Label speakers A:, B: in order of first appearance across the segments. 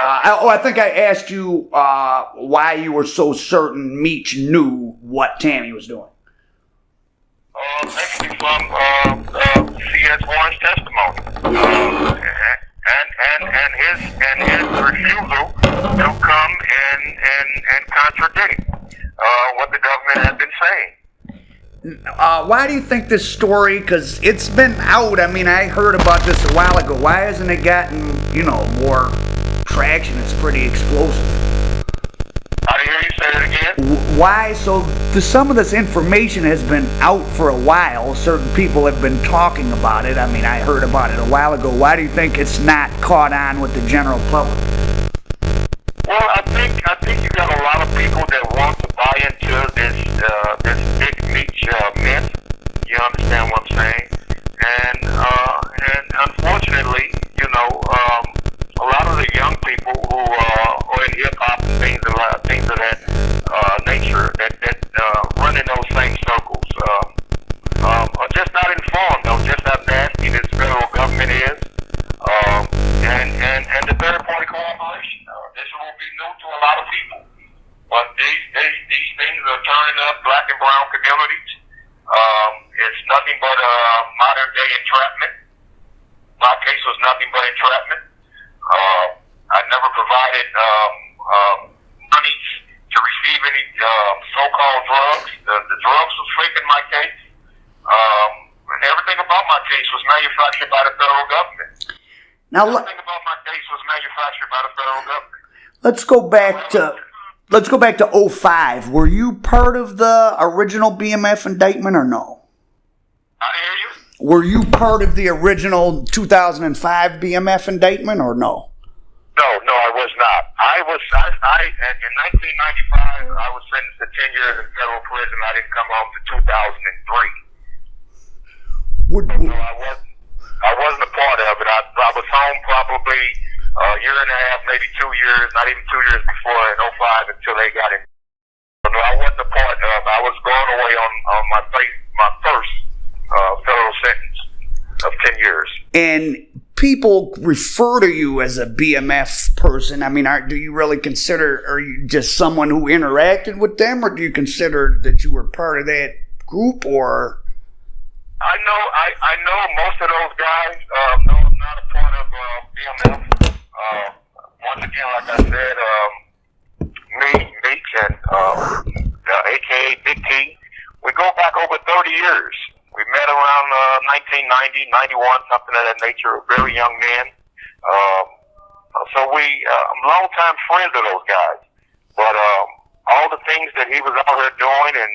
A: I think I asked you why you were so certain Meech knew what Tammy was doing.
B: Basically from C.S. Warren's testimony, and his refusal to come and contradict what the government had been saying.
A: Why do you think this story? Because it's been out. I mean, I heard about this a while ago. Why hasn't it gotten more traction? It's pretty explosive.
B: I didn't hear you say that again.
A: Why? So some of this information has been out for a while. Certain people have been talking about it. I mean, I heard about it a while ago. Why do you think it's not caught on with the general public?
B: Well, I think you got a lot of people that want to buy into this Big Meech myth. You understand what I'm saying? And unfortunately, a lot of the young people who are in hip hop and things of that nature that run in those same circles are just not informed. Though, just how nasty this federal government is, and the third party cooperation. This will be new to a lot of people, but these things are turning up black and brown communities. It's nothing but modern day entrapment. My case was nothing but entrapment. I never provided money to receive any so-called drugs. The drugs was fake in my case. And everything about my case was manufactured by the federal government. Everything about my case was manufactured by the federal government.
A: Let's go back to 05. Were you part of the original BMF indictment or no?
B: I didn't hear you.
A: Were you part of the original 2005 BMF indictment or no?
B: No, I was not. In 1995, I was sentenced to 10 years in federal prison. I didn't come home to 2003. So I wasn't a part of it. I was home probably a year and a half, maybe 2 years, not even 2 years before in 05 until they got it. No, I wasn't a part of it. I was going away on my first federal sentence of 10 years. And
A: people refer to you as a BMF person. I mean, do you really consider, are you just someone who interacted with them, or do you consider that you were part of that group, or?
B: I know most of those guys. No, I'm not a part of BMF. Once again, like I said, me, Meech, and AKA Big T, we go back over 30 years. We met around 1990, 91, something of that nature, very young men. So I'm longtime friends of those guys. But all the things that he was out here doing, and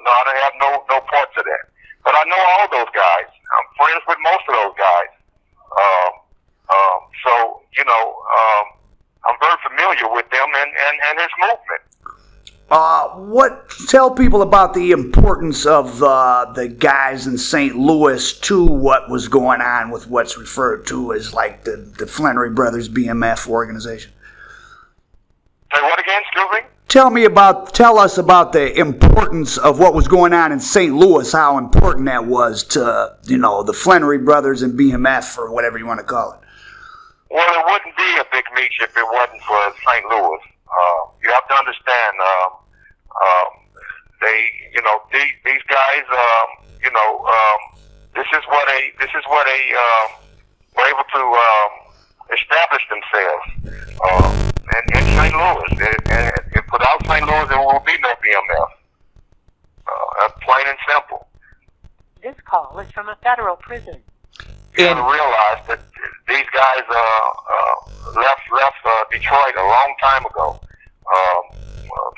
B: no, I don't have no parts of that. But I know all those guys. I'm friends with most of those guys. So, I'm very familiar with them and his movement.
A: Tell people about the importance of the guys in St. Louis to what was going on with what's referred to as like the Flenory Brothers BMF organization.
B: Say what again, excuse me?
A: Tell us about the importance of what was going on in St. Louis, how important that was to, the Flenory Brothers and BMF, or whatever you want to call it.
B: Well, it wouldn't be a Big Meech if it wasn't for St. Louis. You have to understand, these guys, this is where they were able to establish themselves. And in St. Louis, and without St. Louis, there will be no BMF. Plain and simple.
C: This call is from a federal prison.
B: You got to realize that these guys left Detroit a long time ago.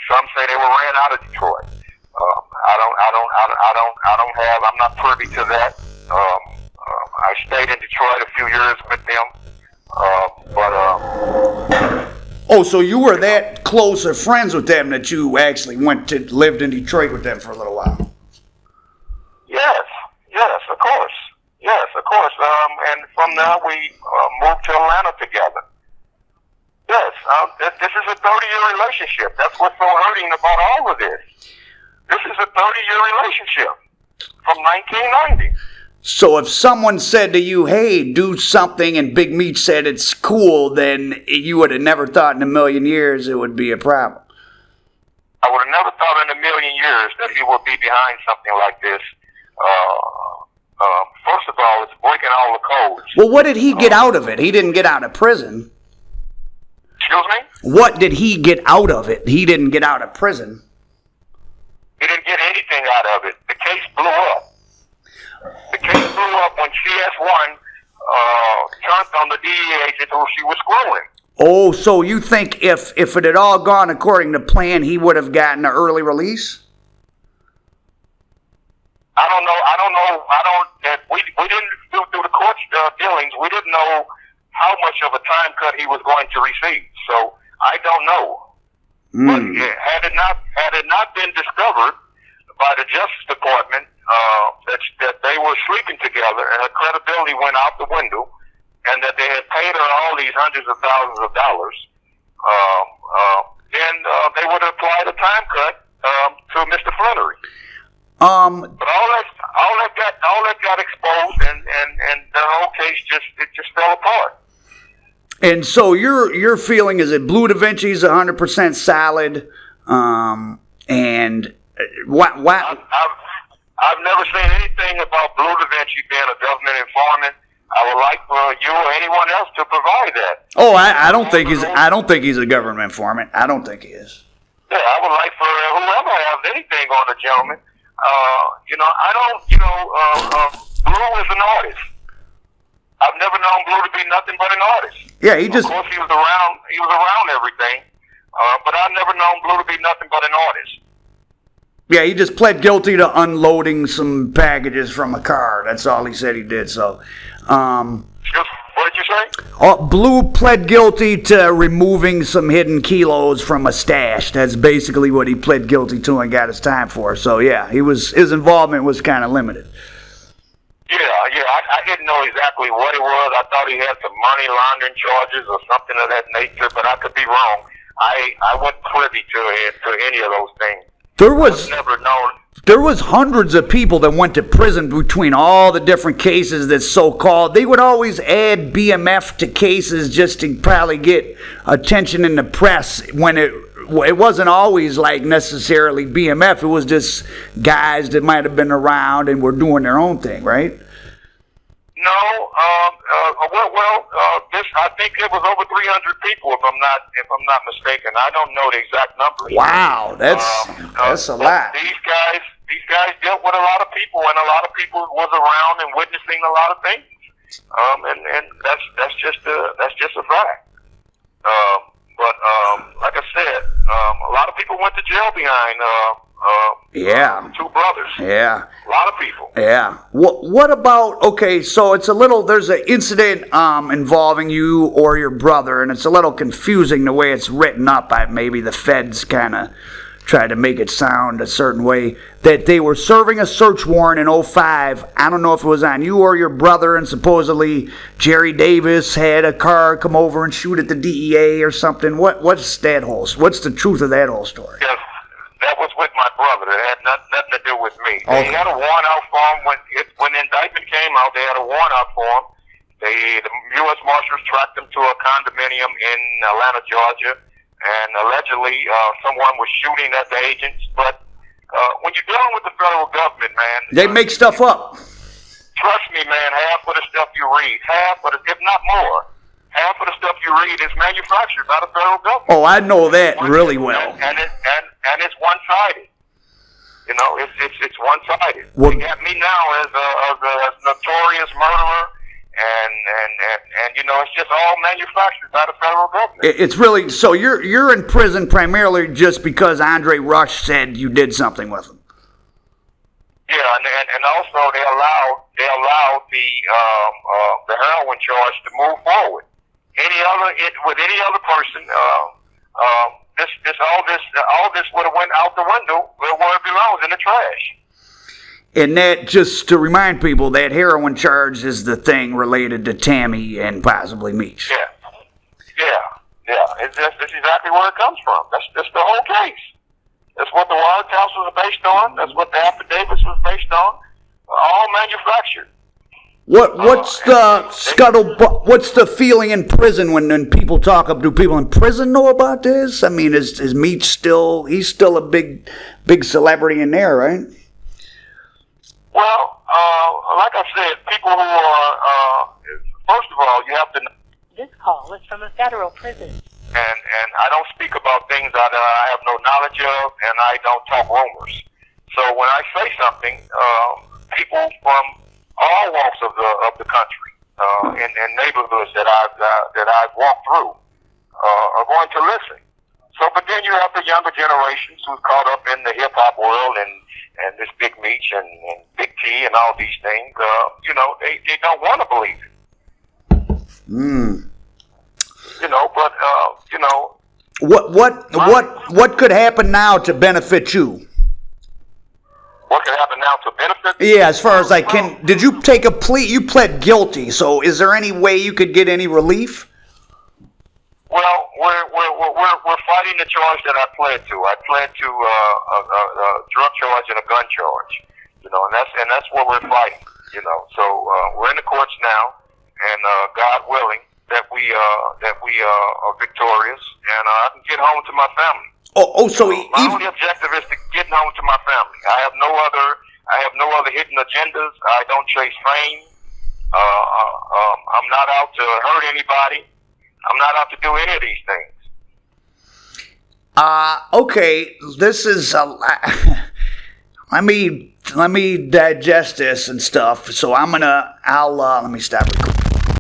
B: Some say they were ran out of Detroit. I'm not privy to that. I stayed in Detroit a few years with them.
A: Oh, so you were that close of friends with them that you actually lived in Detroit with them for a little while?
B: Yes, of course. And from there we moved to Atlanta together. Yes, this is a 30-year relationship. That's what's so hurting about all of this. This is a 30-year relationship from 1990.
A: So if someone said to you, hey, do something, and Big Meech said it's cool, then you would have never thought in a million years it would be a problem.
B: I would have never thought in a million years that he would be behind something like this. First of all, it's breaking all the codes.
A: Well, what did he get out of it? He didn't get out of prison.
B: Excuse me?
A: What did he get out of it? He didn't get out of prison.
B: He didn't get anything out of it. The case blew up. The case blew up when CS1 turned on the DEA agent who she was screwing.
A: Oh, so you think if it had all gone according to plan, he would have gotten an early release?
B: I don't know. We didn't do the court dealings. We didn't know how much of a time cut he was going to receive. So I don't know. But had it not been discovered by the Justice Department that they were sleeping together and her credibility went out the window, and that they had paid her all these hundreds of thousands of dollars, then they would have applied a time cut to Mr. Flenory. But all that got exposed, and the whole case just fell apart.
A: And so your feeling is that Blue Da Vinci is 100% solid, and what?
B: I've never seen anything about Blue Da Vinci being a government informant. I would like for you or anyone else to provide that.
A: Oh, I don't think he's a government informant. I don't think he is.
B: Yeah, I would like for whoever has anything on the gentleman. Blue is an artist. I've never known Blue to be nothing but an artist.
A: Yeah,
B: Of course, he was around everything, but I've never known Blue to be nothing but an artist.
A: Yeah, he just pled guilty to unloading some packages from a car. That's all he said he did. So,
B: what did you say?
A: Blue pled guilty to removing some hidden kilos from a stash. That's basically what he pled guilty to and got his time for. So, yeah, his involvement was kind of limited.
B: Yeah, I didn't know exactly what it was. I thought he had some money laundering charges or something of that nature, but I could be wrong. I wasn't privy to any of those things.
A: There was hundreds of people that went to prison between all the different cases that so-called. They would always add BMF to cases just to probably get attention in the press when it wasn't always like necessarily BMF. It was just guys that might have been around and were doing their own thing, right?
B: No, this I think it was over 300 people, if I'm not mistaken. I don't know the exact numbers.
A: Wow, that's a lot.
B: These guys dealt with a lot of people, and a lot of people was around and witnessing a lot of things. And that's just a fact. But like I said, a lot of people went to jail behind two brothers.
A: Yeah.
B: A lot of people.
A: Yeah. What about, okay, so there's an incident involving you or your brother, and it's a little confusing the way it's written up. Maybe the feds kind of tried to make it sound a certain way, that they were serving a search warrant in 2005. I don't know if it was on you or your brother, and supposedly Jerry Davis had a car come over and shoot at the DEA or something. What's the truth of that whole story?
B: Yes, that was with my brother. It had nothing to do with me.
A: Okay.
B: They had a warrant out for him when the indictment came out. They had a warrant out for him. The U.S. Marshals tracked him to a condominium in Atlanta, Georgia. And allegedly, someone was shooting at the agents. But when you're dealing with the federal government, man,
A: they make stuff up.
B: Trust me, man. Half of the stuff you read, if not more, half of the stuff you read is manufactured by the federal government.
A: Oh, I know that really well.
B: And it's one-sided. You know, it's one-sided.
A: Well,
B: they got me now as a notorious murderer. And you know, it's just all manufactured by the federal government.
A: It's really, so you're in prison primarily just because Andre Rush said you did something with him.
B: Yeah, and also they allowed the heroin charge to move forward. With any other person, all this would have went out the window where it belongs, in the trash.
A: And that, just to remind people, that heroin charge is the thing related to Tammy and possibly Meech.
B: Yeah. It's exactly where it comes from. That's the whole case. That's what the wiretaps was based on. That's what the affidavits was based on. All manufactured.
A: What's the scuttlebutt? What's the feeling in prison when people talk up? Do people in prison know about this? I mean, is Meech still? He's still a big celebrity in there, right?
B: Well, like I said, people who are first of all, you have to.
C: This call is from a federal prison.
B: And I don't speak about things that I have no knowledge of, and I don't talk rumors. So when I say something, people from all walks of the country and neighborhoods that I've walked through are going to listen. So, but then you have the younger generations who's caught up in the hip hop world and this Big Meech and Big T and all these things. They don't want to believe it.
A: What could happen now to benefit you?
B: What can happen now to benefit?
A: Yeah, as far as did you take a plea? You pled guilty, so is there any way you could get any relief?
B: Well, we're fighting the charge that I pled to. I pled to a drug charge and a gun charge, and that's what we're fighting, So we're in the courts now, and God willing that we are victorious, and I can get home to my family.
A: So
B: my only objective is to get home to my family. I have no other hidden agendas. I don't chase fame. I'm not out to hurt anybody. I'm not out to do any of these things.
A: Okay. This is let me digest this and stuff. So let me stop recording.